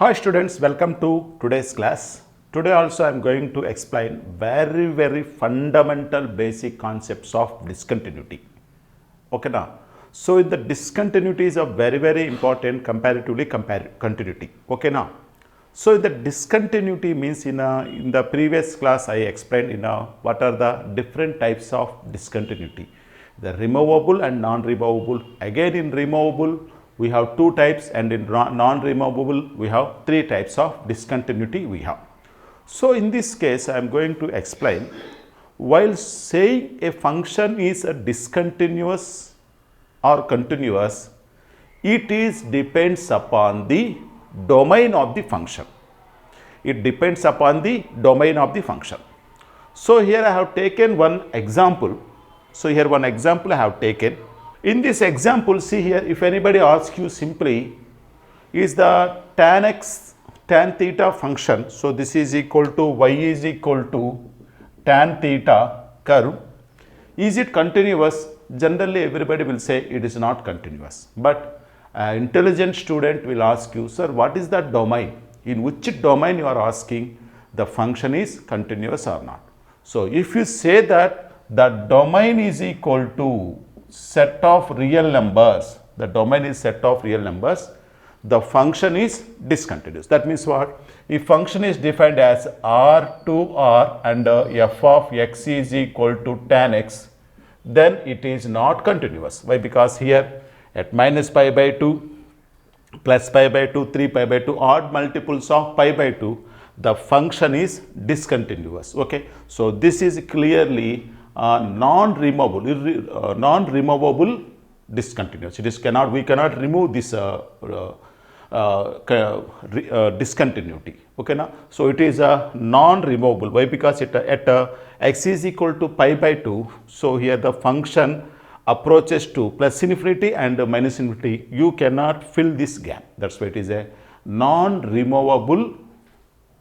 Hi students, welcome to today's class. Today also I am going to explain very fundamental basic concepts of discontinuity. Okay now. So in the discontinuity is a very important comparatively continuity. Okay now. So the discontinuity means in the previous class I explained what are the different types of discontinuity. The removable and non-removable. Again in removable we have two types, and in non-removable we have three types of discontinuity we have. So in this case I am going to explain, while saying a function is a discontinuous or continuous, it depends upon the domain of the function. It depends upon the domain of the function. So here I have taken one example. So here one example I have taken. In this example, see here, if anybody asks you simply, is the tan theta function, so this is equal to y is equal to tan theta curve, is it continuous? Generally everybody will say it is not continuous, but an intelligent student will ask you, sir, what is the domain? In which domain you are asking the function is continuous or not? So if you say that the domain is equal to set of real numbers, the domain is set of real numbers, the function is discontinuous. That means what? If function is defined as R to R and f of x is equal to tan x, then it is not continuous. Why? Because here at minus pi by 2, plus pi by 2, 3 pi by 2, odd multiples of pi by 2, the function is discontinuous. Okay. So this is clearly non-removable discontinuous. It is we cannot remove this discontinuity. Okay now. So it is a non-removable. Why? Because at x is equal to pi by 2. So here the function approaches to plus infinity and minus infinity. You cannot fill this gap. That's why it is a non-removable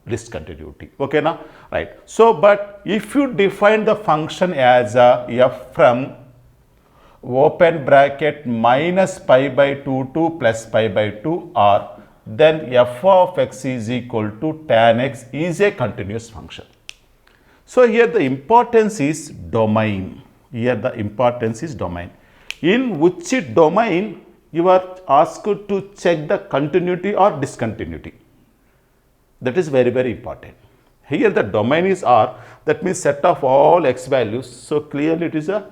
discontinuity. Okay now, right? So but if you define the function as f from open bracket minus pi by 2 to plus pi by 2 r, then f of x is equal to tan x is a continuous function. So here the importance is domain. Here the importance is domain. In which domain you are asked to check the continuity or discontinuity. That is very important. Here the domain is R, that means set of all x values. So clearly it is a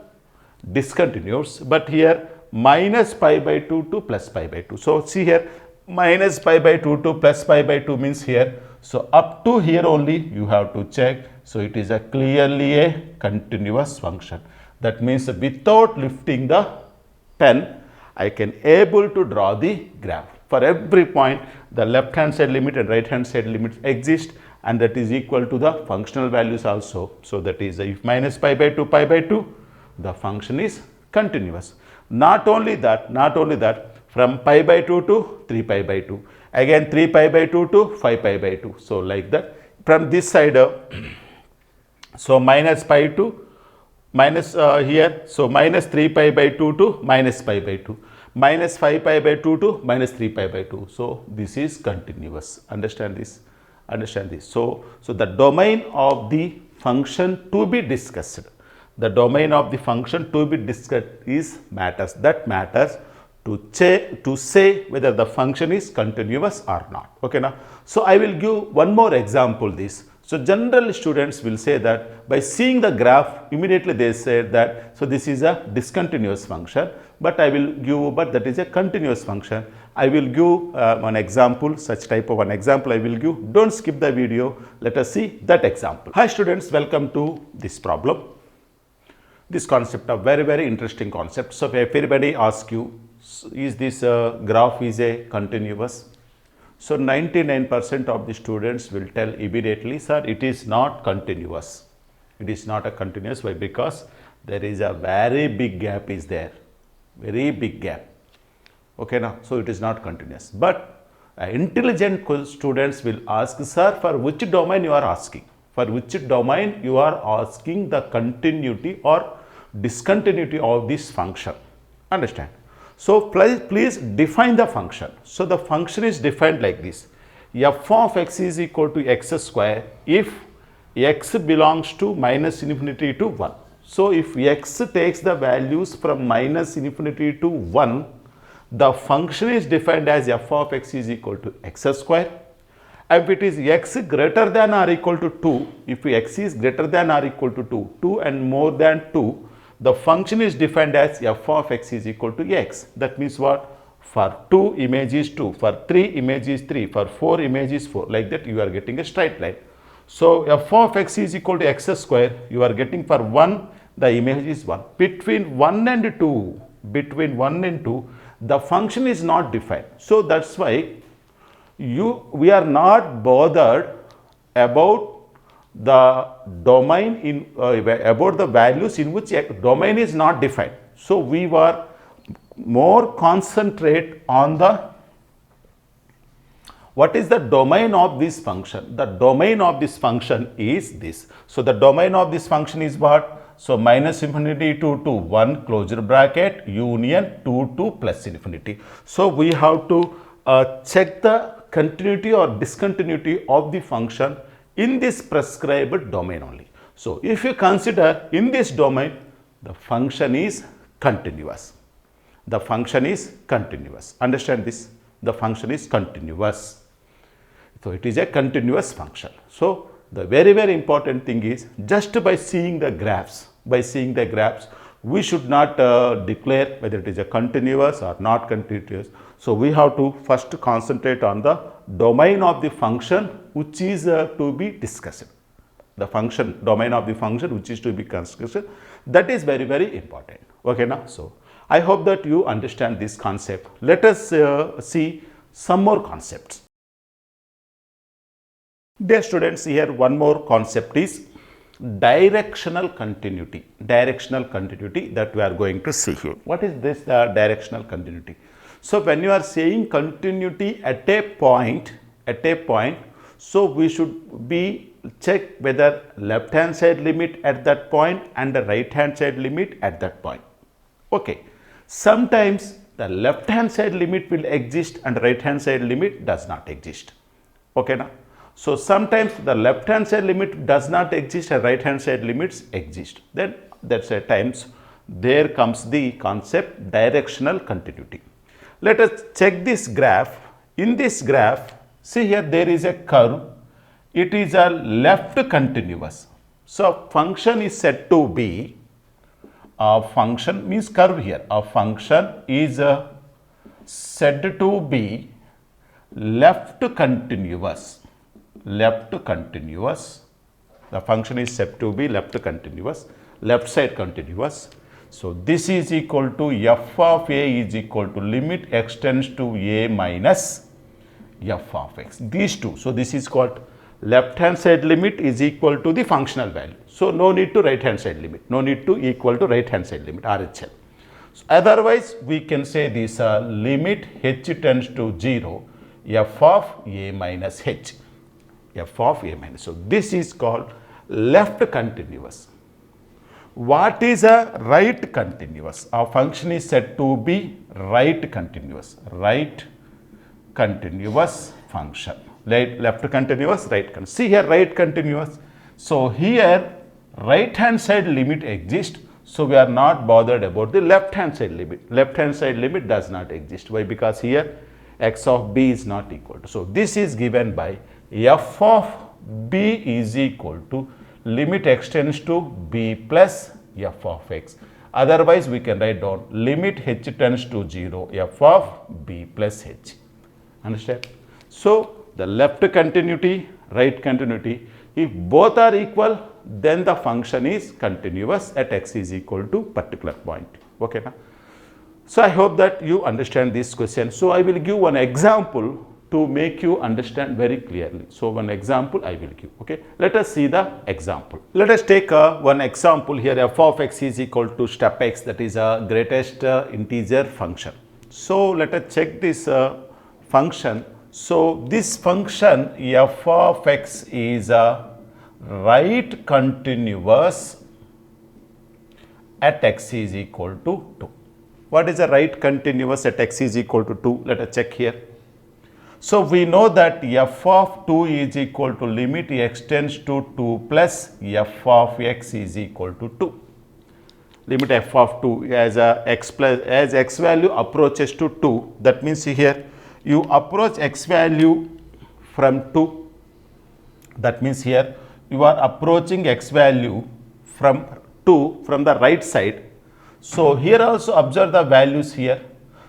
discontinuous, but here minus pi by 2 to plus pi by 2. So see here minus pi by 2 to plus pi by 2 means here. So up to here only you have to check. So it is clearly a continuous function. That means without lifting the pen, I can able to draw the graph. For every point, the left hand side limit and right hand side limits exist, and that is equal to the functional values also. So that is if minus pi by 2, the function is continuous. Not only that, from pi by 2 to 3 pi by 2, again 3 pi by 2 to 5 pi by 2. So like that. From this side, so minus pi to minus here, so minus 3 pi by 2 to minus pi by 2. Minus 5 pi by 2 to minus 3 pi by 2. So this is continuous. Understand this? Understand this. So the domain of the function to be discussed, the domain of the function to be discussed is matters. That matters to say whether the function is continuous or not. Okay now. So I will give one more example this. So general students will say that by seeing the graph, immediately they say that, so this is a discontinuous function, but that is a continuous function. I will give one example, such type of an example I will give. Don't skip the video. Let us see that example. Hi students, welcome to this problem. This concept of very interesting concept. So if everybody asks you, is this graph is a continuous? So 99% of the students will tell immediately, sir, it is not continuous. It is not a continuous. Why? Because there is a very big gap is there. Very big gap. Okay now. So it is not continuous. But intelligent students will ask, sir, for which domain you are asking? For which domain you are asking the continuity or discontinuity of this function? Understand? So please define the function. So the function is defined like this. f of x is equal to x square if x belongs to minus infinity to 1. So, if x takes the values from minus infinity to 1, the function is defined as f of x is equal to x square. If it is x greater than or equal to 2, if x is greater than or equal to 2 and more than 2, the function is defined as f of x is equal to x. That means what? For 2 image is 2, for 3 image is 3, for 4 image is 4, like that you are getting a straight line. So, f of x is equal to x square, you are getting for 1, the image is 1. Between 1 and 2, the function is not defined. So, that is why we are not bothered about the domain in about the values in which a domain is not defined. So, we were more concentrate on the what is the domain of this function. The domain of this function is this. So, the domain of this function is what? So, minus infinity to 1 closure bracket union 2 to plus infinity. So, we have to check the continuity or discontinuity of the function in this prescribed domain only. So, if you consider in this domain, the function is continuous. The function is continuous. Understand this? The function is continuous. So, it is a continuous function. So, the very, very important thing is just by seeing the graphs, we should not declare whether it is a continuous or not continuous. So, we have to first concentrate on the domain of the function which is to be discussed. The function, domain of the function which is to be discussed, that is very, very important. Okay, now. So, I hope that you understand this concept. Let us see some more concepts. Dear students, here one more concept is directional continuity. Directional continuity that we are going to see here. What is this directional continuity? So, when you are saying continuity at a point, so we should be check whether left hand side limit at that point and the right hand side limit at that point. Okay. Sometimes the left hand side limit will exist and right hand side limit does not exist. Okay, now. So, sometimes the left hand side limit does not exist and right hand side limits exist. Then that is at times there comes the concept directional continuity. Let us check this graph. In this graph, see here there is a curve. It is a left continuous. So, function is said to be a function means curve here. A function is said to be left continuous. Left continuous. The function is said to be left continuous, left side continuous. So, this is equal to f of a is equal to limit x tends to a minus f of x. These two. So, this is called left hand side limit is equal to the functional value. So, no need to right hand side limit, no need to equal to right hand side limit RHL. So, otherwise, we can say this limit h tends to 0 f of a minus h. F of a minus. So, this is called left continuous. What is a right continuous? Our function is said to be right continuous. Right continuous function. Left continuous, right continuous. See here right continuous. So, here right hand side limit exists. So, we are not bothered about the left hand side limit. Left hand side limit does not exist. Why? Because here x of b is not equal to. So, this is given by f of b is equal to limit x tends to b plus f of x. Otherwise, we can write down limit h tends to 0 f of b plus h. Understand? So, the left continuity, right continuity, if both are equal, then the function is continuous at x is equal to particular point. Okay, na? So, I hope that you understand this question. So, I will give one example to make you understand very clearly. So, one example I will give. Okay, let us see the example. Let us take one example here. F of x is equal to step x, that is a greatest integer function. So, let us check this function. So, this function f of x is a right continuous at x is equal to 2. What is a right continuous at x is equal to 2? Let us check here. So we know that f of 2 is equal to limit x tends to 2 plus f of x is equal to 2. Limit f of 2 as x value approaches to 2. That means here you approach x value from 2. That means here you are approaching x value from 2 from the right side. So here also observe the values here.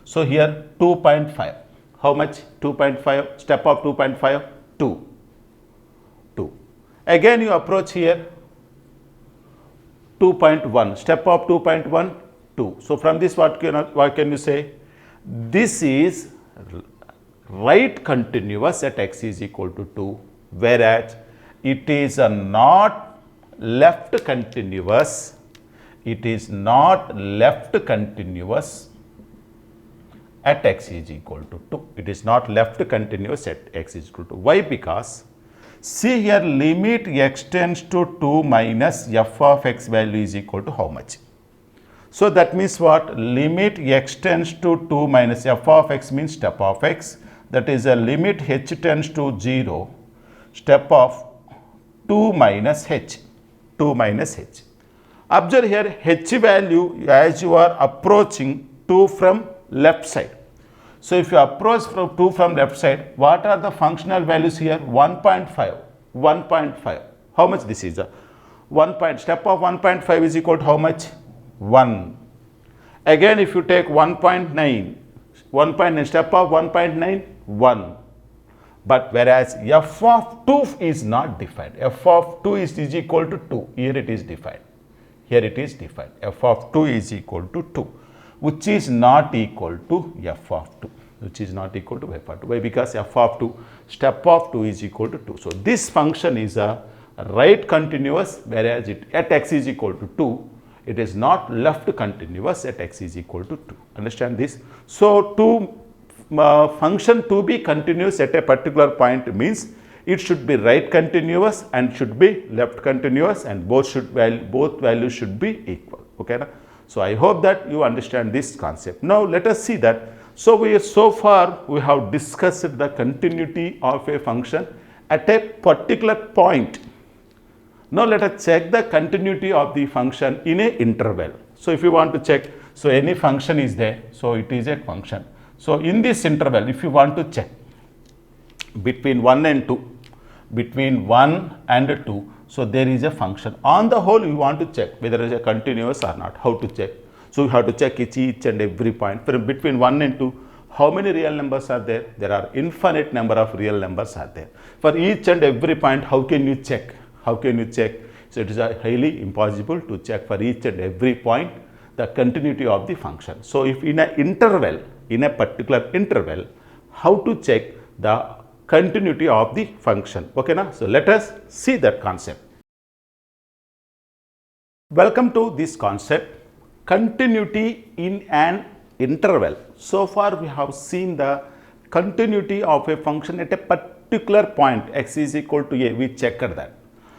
So here 2.5. How much? 2.5. Step of 2.5, 2. 2. Again you approach here 2.1. Step of 2.1, 2. So from this what can you say? This is right continuous at x is equal to 2, whereas it is not left continuous. It is not left continuous at x is equal to 2. It is not left continuous at x is equal to. Why? Because see here limit x tends to 2 minus f of x value is equal to how much? So that means what? Limit x tends to 2 minus f of x means step of x. That is a limit h tends to 0, step of 2 minus h. 2 minus h. Observe here h value as you are approaching 2 from left side. So if you approach from 2 from left side, what are the functional values here? 1.5. 1.5. How much this is? Step of 1.5 is equal to how much? 1. Again if you take 1.9, 1.9, step of 1.9, 1. But whereas f of 2 is not defined. F of 2 is equal to 2. Here it is defined. Here it is defined. F of 2 is equal to 2, which is not equal to f of 2. Which is not equal to f of 2. Why? Because f of 2, step of 2 is equal to 2. So this function is a right continuous, whereas it at x is equal to 2. It is not left continuous at x is equal to 2. Understand this? So function to be continuous at a particular point means it should be right continuous and should be left continuous, and both values should be equal. Okay, na? So I hope that you understand this concept. Now let us see that. So far we have discussed the continuity of a function at a particular point. Now let us check the continuity of the function in a interval. So if you want to check, so any function is there, so it is a function. So in this interval, if you want to check between 1 and 2, between 1 and 2, so there is a function. On the whole, you want to check whether it is a continuous or not. How to check? So you have to check each and every point. From between 1 and 2, how many real numbers are there? There are infinite number of real numbers are there. For each and every point, how can you check? How can you check? So it is highly impossible to check for each and every point the continuity of the function. So if in an interval, in a particular interval, how to check the continuity of the function. Okay, na? So let us see that concept. Welcome to this concept, continuity in an interval. So far we have seen the continuity of a function at a particular point, x is equal to a. We checked that.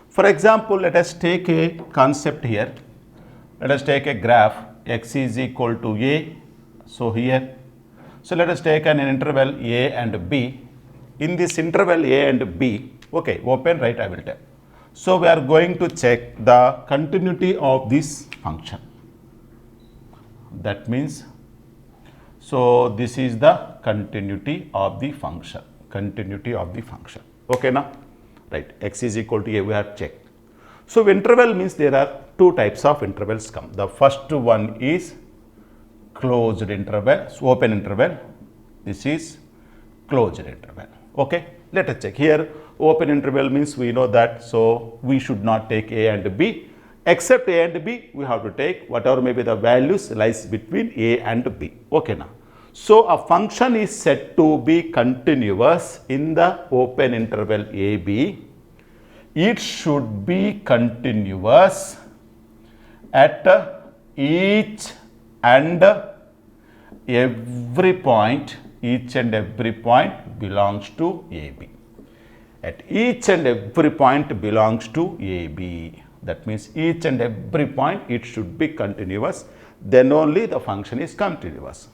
For example, let us take a concept here. Let us take a graph, x is equal to a. So here, so let us take an interval a and b. In this interval a and b, okay, open, right, I will tell. So we are going to check the continuity of this function. That means, so this is the continuity of the function. Continuity of the function. Okay, now, right? X is equal to a. We have checked. So interval means there are two types of intervals come. The first one is closed interval, so open interval. This is closed interval. Okay, let us check here. Open interval means we know that, so we should not take a and b. Except a and b, we have to take whatever may be the values lies between a and b. Okay, now. So a function is said to be continuous in the open interval a b. It should be continuous at each and every point. Each and every point belongs to AB. At each and every point belongs to AB. That means each and every point it should be continuous. Then only the function is continuous.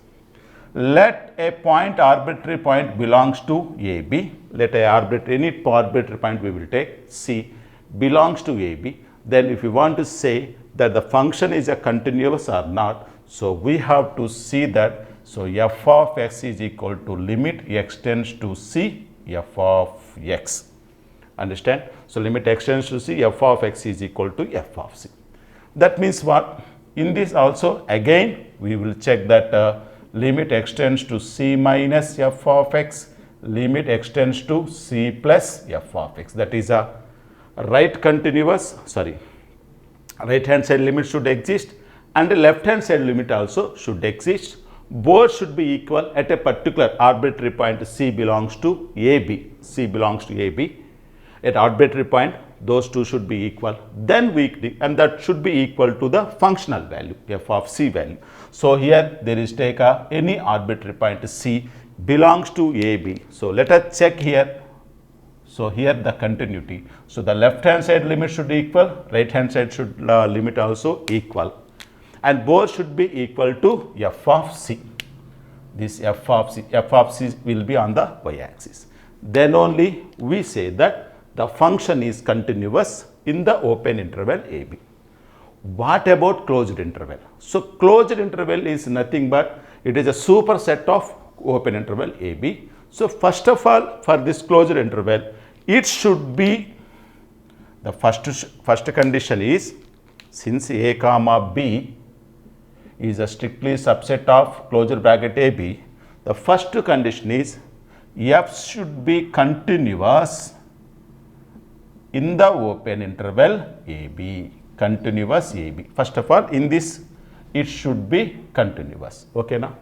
let a point, arbitrary point belongs to AB. Let a any arbitrary point we will take C belongs to AB. Then if you want to say that the function is a continuous or not, so we have to see that, so f of x is equal to limit x tends to C f of x. Understand? So limit x tends to C, f of x is equal to f of C. That means what? In this also again we will check that limit x tends to C minus f of x, limit x tends to C plus f of x. That is a right hand side limit should exist and the left hand side limit also should exist. Both should be equal at a particular arbitrary point C belongs to AB. C belongs to AB. At arbitrary point, those two should be equal. Then and that should be equal to the functional value, f of C value. So here there is take any arbitrary point C belongs to AB. So let us check here. So here the continuity. So the left hand side limit should equal, right hand side should limit also equal. And both should be equal to f of C. This f of C will be on the y-axis. Then only we say that the function is continuous in the open interval AB. What about closed interval? So closed interval is nothing but it is a superset of open interval AB. So first of all, for this closed interval, it should be the first condition is, since A comma B is a strictly subset of closure bracket AB, the first condition is f should be continuous in the open interval AB, continuous AB. First of all, in this it should be continuous. Okay now.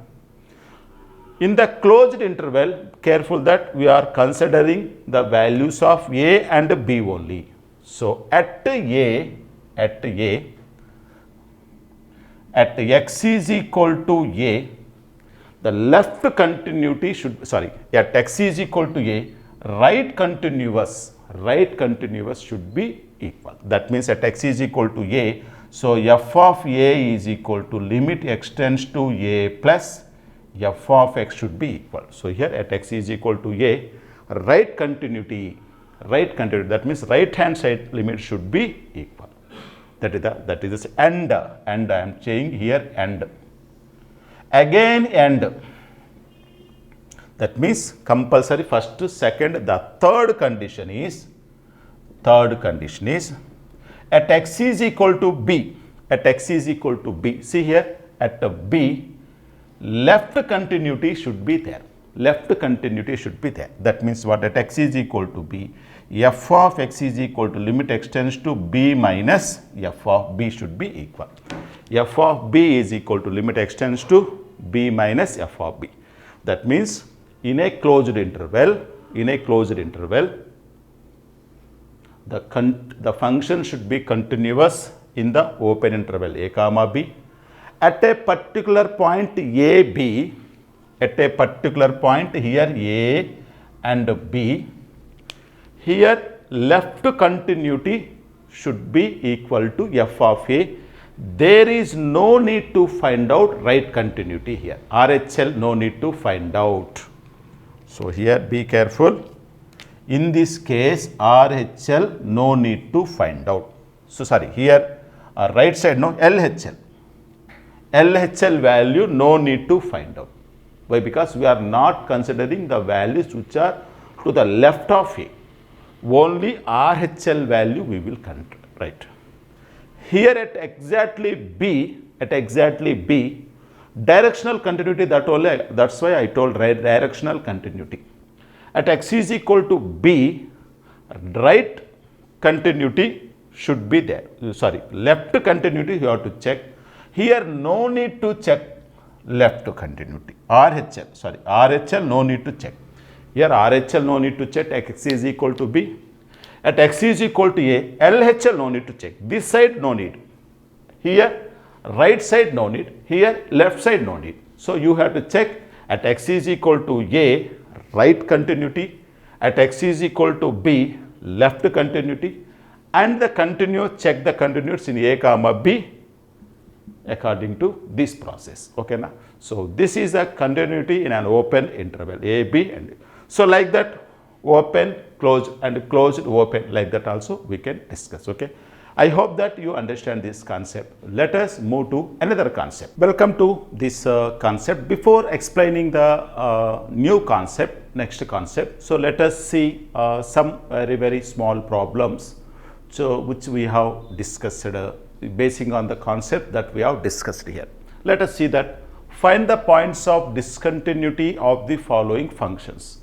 In the closed interval, careful that we are considering the values of A and B only. So at x is equal to A, the left continuity should, at x is equal to A, right continuous should be equal. That means at x is equal to A, so f of A is equal to limit x tends to A plus f of x should be equal. So here at x is equal to A, right continuity, that means right hand side limit should be equal. That is this and I am saying here and. Again and. That means compulsory first, second, the third condition is at x is equal to B, see here at B, left continuity should be there. That means what? At x is equal to B, f of x is equal to limit x tends to B minus f of B should be equal. F of B is equal to limit x tends to B minus f of B. That means in a closed interval, the function should be continuous in the open interval A comma B. At a particular point AB, at a particular point here A and B, here left continuity should be equal to f of A. There is no need to find out right continuity here. RHL no need to find out. So here be careful. In this case RHL no need to find out. So here right side no LHL. LHL value no need to find out. Why? Because we are not considering the values which are to the left of A. Only RHL value we will consider. Right. Here at exactly B, directional continuity, that's why I told directional continuity. At x is equal to B, right continuity should be there. Left continuity you have to check. Here no need to check left continuity. RHL no need to check. Here RHL no need to check. X is equal to B. At x is equal to A, LHL no need to check. This side no need. Here right side no need. Here left side no need. So you have to check at x is equal to A, right continuity. At x is equal to B, left continuity. And the check the continuous in A comma B. according to this process. Okay, na? So this is a continuity in an open interval a, b, and d. So like that, open, closed, and closed, open, like that also we can discuss. Okay, I hope that you understand this concept. Let us move to another concept. Welcome to this concept. Before explaining the new concept, next concept, so let us see some very small problems so which we have discussed basing on the concept that we have discussed here. Let us see that. Find the points of discontinuity of the following functions.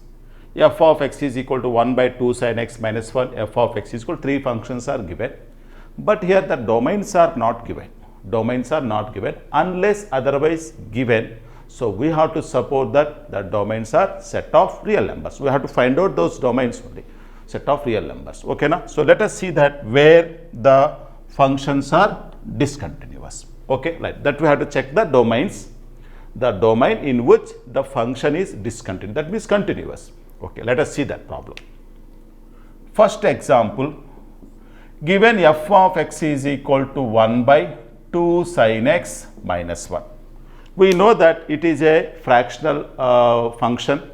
F of x is equal to 1 by 2 sin x minus 1, f of x is equal to 3 functions are given. But here the domains are not given. Domains are not given unless otherwise given. So we have to suppose that the domains are set of real numbers. We have to find out those domains only, set of real numbers. Okay, na? So let us see that where the functions are discontinuous. Okay, like that we have to check the domains, the domain in which the function is discontinuous, that means continuous. Okay, let us see that problem. First example, given f of x is equal to 1 by 2 sin x minus 1. We know that it is a fractional function.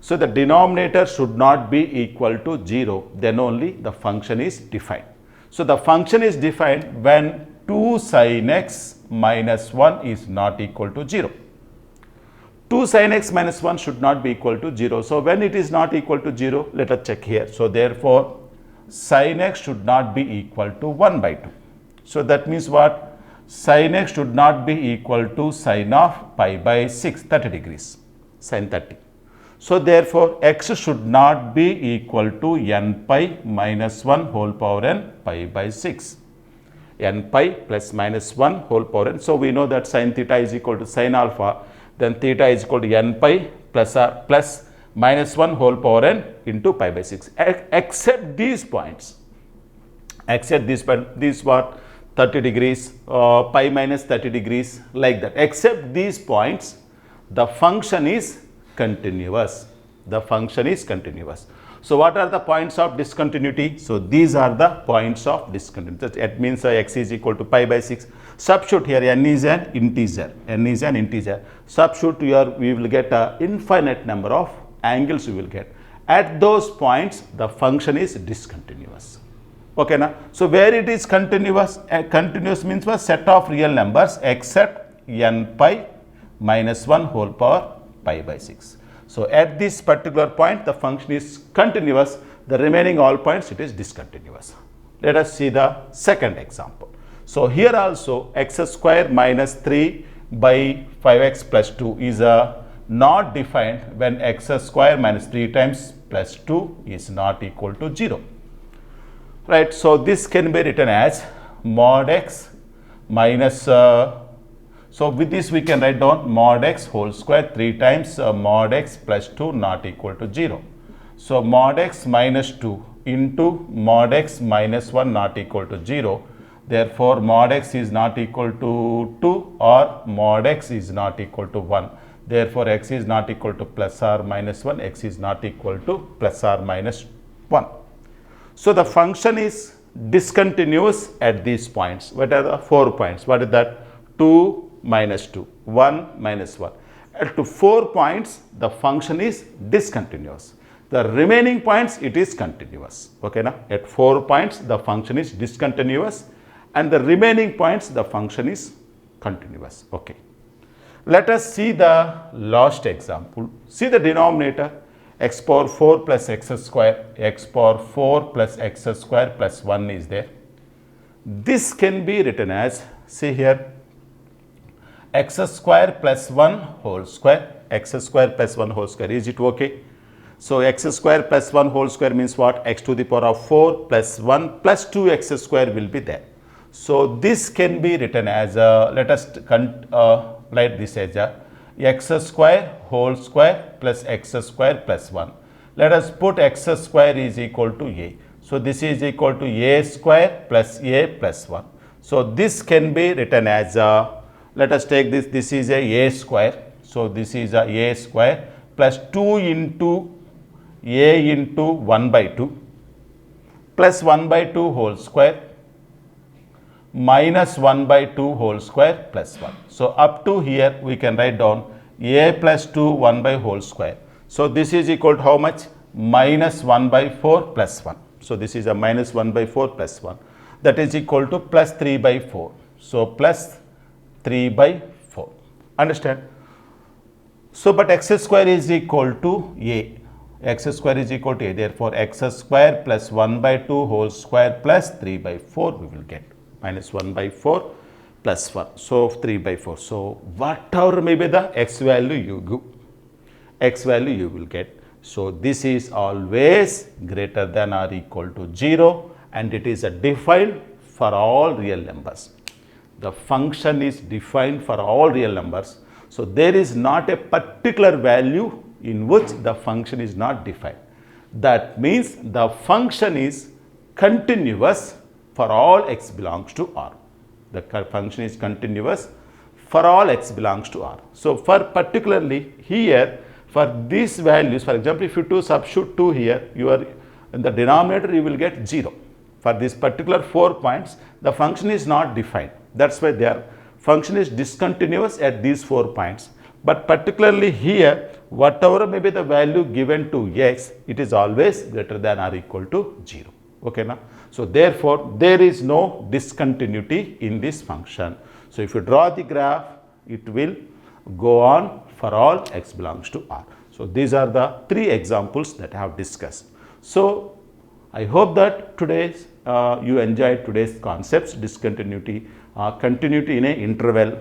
So the denominator should not be equal to 0, then only the function is defined. So the function is defined when 2 sin x minus 1 is not equal to 0. 2 sin x minus 1 should not be equal to 0. So when it is not equal to 0, let us check here. So therefore, sin x should not be equal to 1 by 2. So that means what? Sin x should not be equal to sin of pi by 6, 30 degrees, sin 30. So therefore, x should not be equal to n pi minus 1 whole power n pi by 6. N pi plus minus 1 whole power n. So we know that sin theta is equal to sin alpha, then theta is equal to n pi plus minus 1 whole power n into pi by 6. Except these points, except these what? 30 degrees, pi minus 30 degrees, like that. Except these points, the function is continuous. The function is continuous. So what are the points of discontinuity? So these are the points of discontinuity. It means x is equal to pi by 6. Substitute here, n is an integer. N is an integer. Substitute here, we will get an infinite number of angles we will get. At those points, the function is discontinuous. Okay, na? So where it is continuous, continuous means a set of real numbers except n pi minus 1 whole power pi by 6. So at this particular point, the function is continuous. The remaining all points, it is discontinuous. Let us see the second example. So here also x square minus 3 by 5x plus 2 is not defined when x square minus 3 times plus 2 is not equal to 0. Right, so this can be written as mod x minus, so with this we can write down mod x whole square 3 times mod x plus 2 not equal to 0. So mod x minus 2 into mod x minus 1 not equal to 0. Therefore, mod x is not equal to 2 or mod x is not equal to 1. Therefore, x is not equal to plus or minus 1, x is not equal to plus or minus 1. So the function is discontinuous at these points. What are the 4 points? What is that? 2 minus 2, 1 minus 1. At 4 points, the function is discontinuous. The remaining points, it is continuous. Okay, na? At 4 points, the function is discontinuous, and the remaining points, the function is continuous. Okay. Let us see the last example. See the denominator. X power 4 plus x square, x power 4 plus x square plus 1 is there. This can be written as, see here, x square plus 1 whole square, x square plus 1 whole square. Is it okay? So x square plus 1 whole square means what? X to the power of 4 plus 1 plus 2x square will be there. So this can be written as, let us write this as x square whole square plus x square plus 1. Let us put x square is equal to a. So this is equal to a square plus a plus 1. So this can be written as, let us take this, this is a square. So this is a square plus 2 into a into 1 by 2 plus 1 by 2 whole square minus 1 by 2 whole square plus 1. So up to here we can write down a plus 2 1 by whole square. So this is equal to how much? Minus 1 by 4 plus 1. So this is a minus 1 by 4 plus 1. That is equal to plus 3 by 4. So plus 3 by 4. Understand? So but x square is equal to a. X square is equal to a. Therefore x square plus 1 by 2 whole square plus 3 by 4 we will get. Minus 1 by 4 plus 1. So 3 by 4. So whatever may be the x value you give, x value you will get. So this is always greater than or equal to 0 and it is a defined for all real numbers. The function is defined for all real numbers. So there is not a particular value in which the function is not defined. That means the function is continuous for all x belongs to R. The function is continuous for all x belongs to R. So for particularly here, for these values, for example, if you substitute 2 here, you are in the denominator you will get 0. For this particular 4 points, the function is not defined. That's why their function is discontinuous at these 4 points. But particularly here, whatever may be the value given to x, it is always greater than or equal to 0. Okay, now? So therefore, there is no discontinuity in this function. So if you draw the graph, it will go on for all x belongs to R. So these are the 3 examples that I have discussed. So I hope that today's you enjoyed today's concepts, discontinuity, continuity in a interval,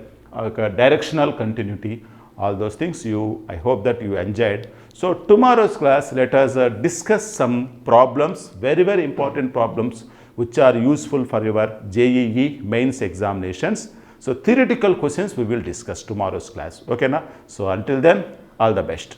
directional continuity, all those things I hope that you enjoyed. So tomorrow's class, let us discuss some problems, very, very important problems which are useful for your JEE mains examinations. So theoretical questions we will discuss tomorrow's class. Okay, na? So until then, all the best.